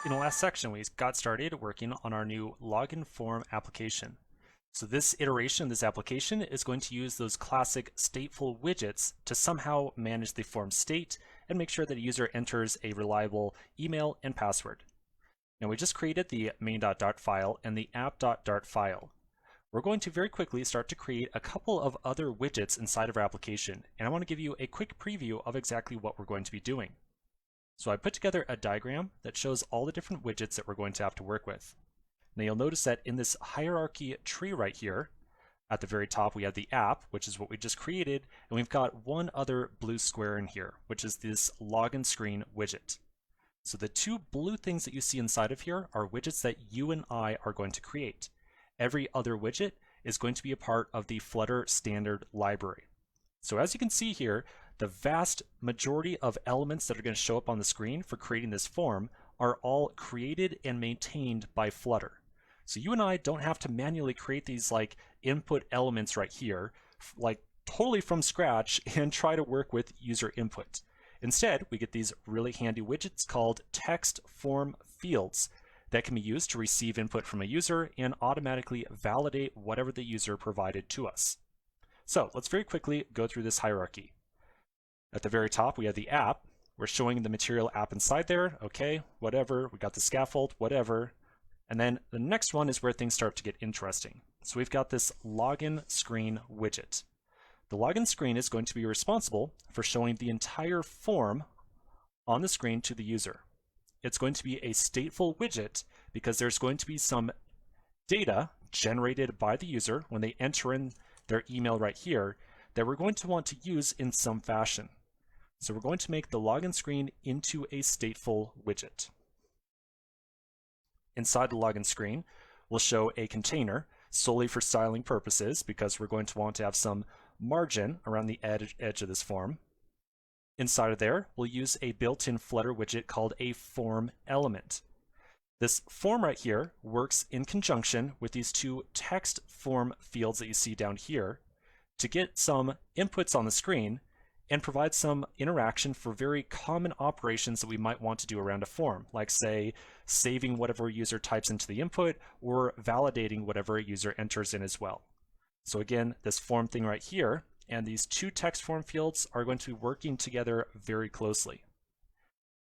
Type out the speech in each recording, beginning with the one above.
In the last section, we got started working on our new login form application. So this iteration of this application is going to use those classic stateful widgets to somehow manage the form state and make sure that a user enters a reliable email and password. Now we just created the main.dart file and the app.dart file. We're going to very quickly start to create a couple of other widgets inside of our application, and I want to give you a quick preview of exactly what we're going to be doing. So I put together a diagram that shows all the different widgets that we're going to have to work with. Now you'll notice that in this hierarchy tree right here, at the very top we have the app, which is what we just created, and we've got one other blue square in here, which is this login screen widget. So the two blue things that you see inside of here are widgets that you and I are going to create. Every other widget is going to be a part of the Flutter standard library. So as you can see here, the vast majority of elements that are going to show up on the screen for creating this form are all created and maintained by Flutter. So you and I don't have to manually create these like input elements right here, like totally from scratch and try to work with user input. Instead, we get these really handy widgets called text form fields that can be used to receive input from a user and automatically validate whatever the user provided to us. So let's very quickly go through this hierarchy. At the very top, we have the app. We're showing the material app inside there. Okay, whatever. We got the scaffold, whatever. And then the next one is where things start to get interesting. So we've got this login screen widget. The login screen is going to be responsible for showing the entire form on the screen to the user. It's going to be a stateful widget because there's going to be some data generated by the user when they enter in their email right here that we're going to want to use in some fashion. So we're going to make the login screen into a stateful widget. Inside the login screen, we'll show a container solely for styling purposes because we're going to want to have some margin around the edge of this form. Inside of there, we'll use a built-in Flutter widget called a form element. This form right here works in conjunction with these two text form fields that you see down here to get some inputs on the screen and provide some interaction for very common operations that we might want to do around a form, like say saving whatever a user types into the input or validating whatever a user enters in as well. So again, this form thing right here and these two text form fields are going to be working together very closely.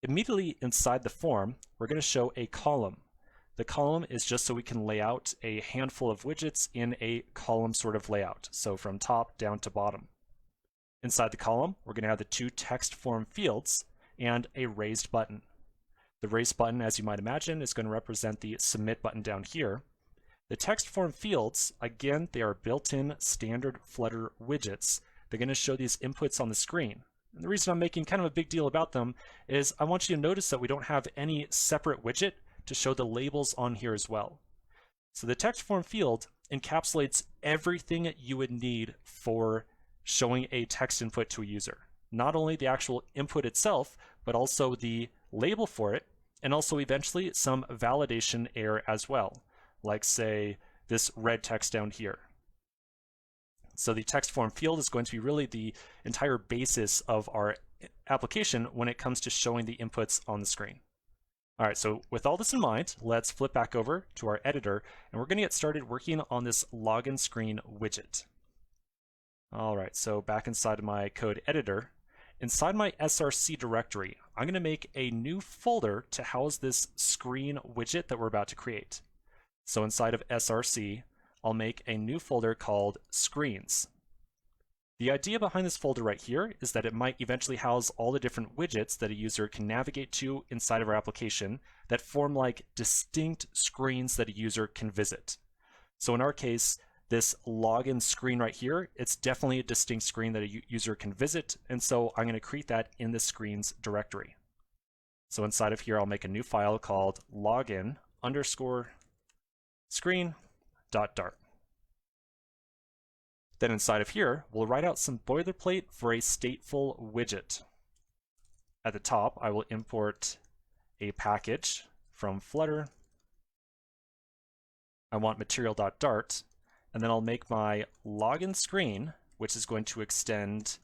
Immediately inside the form, we're going to show a column. The column is just so we can lay out a handful of widgets in a column sort of layout, so from top down to bottom. Inside the column, we're going to have the two text form fields and a raised button. The raised button, as you might imagine, is going to represent the submit button down here. The text form fields, again, they are built-in standard Flutter widgets. They're going to show these inputs on the screen. And the reason I'm making kind of a big deal about them is I want you to notice that we don't have any separate widget to show the labels on here as well. So the text form field encapsulates everything you would need for showing a text input to a user. Not only the actual input itself, but also the label for it, and also eventually some validation error as well, like say this red text down here. So the text form field is going to be really the entire basis of our application when it comes to showing the inputs on the screen. All right, so with all this in mind, let's flip back over to our editor, and we're going to get started working on this login screen widget. All right, so back inside of my code editor, inside my src directory, I'm going to make a new folder to house this screen widget that we're about to create. So inside of src, I'll make a new folder called screens. The idea behind this folder right here is that it might eventually house all the different widgets that a user can navigate to inside of our application that form like distinct screens that a user can visit. So in our case, this login screen right here, it's definitely a distinct screen that a user can visit, and so I'm going to create that in the screens directory. So inside of here, I'll make a new file called login_screen.dart. Then inside of here, we'll write out some boilerplate for a stateful widget. At the top, I will import a package from Flutter. I want material.dart, and then I'll make my login screen, which is going to extend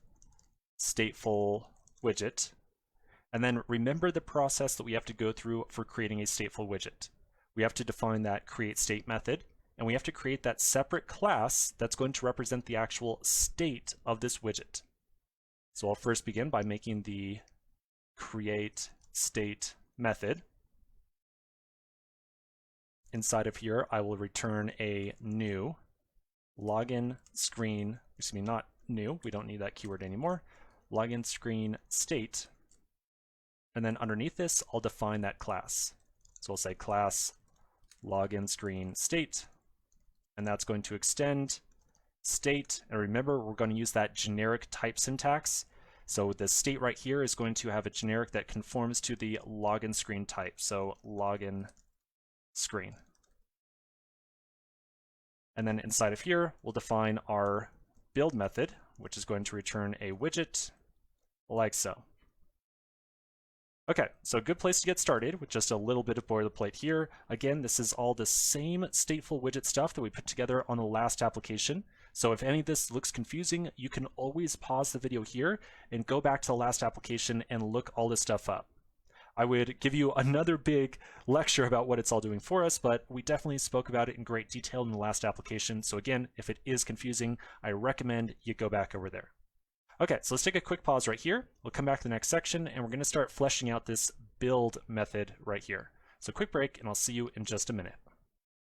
stateful widget. And then remember the process that we have to go through for creating a stateful widget. We have to define that createState method, and we have to create that separate class that's going to represent the actual state of this widget. So I'll first begin by making the createState method. Inside of here, I will return a new login screen, excuse me, not new, we don't need that keyword anymore, login screen state. And then underneath this, I'll define that class. So I'll say class login screen state, and that's going to extend state. And remember, we're going to use that generic type syntax. So the state right here is going to have a generic that conforms to the login screen type. So login screen. And then inside of here, we'll define our build method, which is going to return a widget like so. Okay, so a good place to get started with just a little bit of boilerplate here. Again, this is all the same stateful widget stuff that we put together on the last application. So if any of this looks confusing, you can always pause the video here and go back to the last application and look all this stuff up. I would give you another big lecture about what it's all doing for us, but we definitely spoke about it in great detail in the last application. So again, if it is confusing, I recommend you go back over there. Okay, so let's take a quick pause right here. We'll come back to the next section, and we're going to start fleshing out this build method right here. So quick break, and I'll see you in just a minute.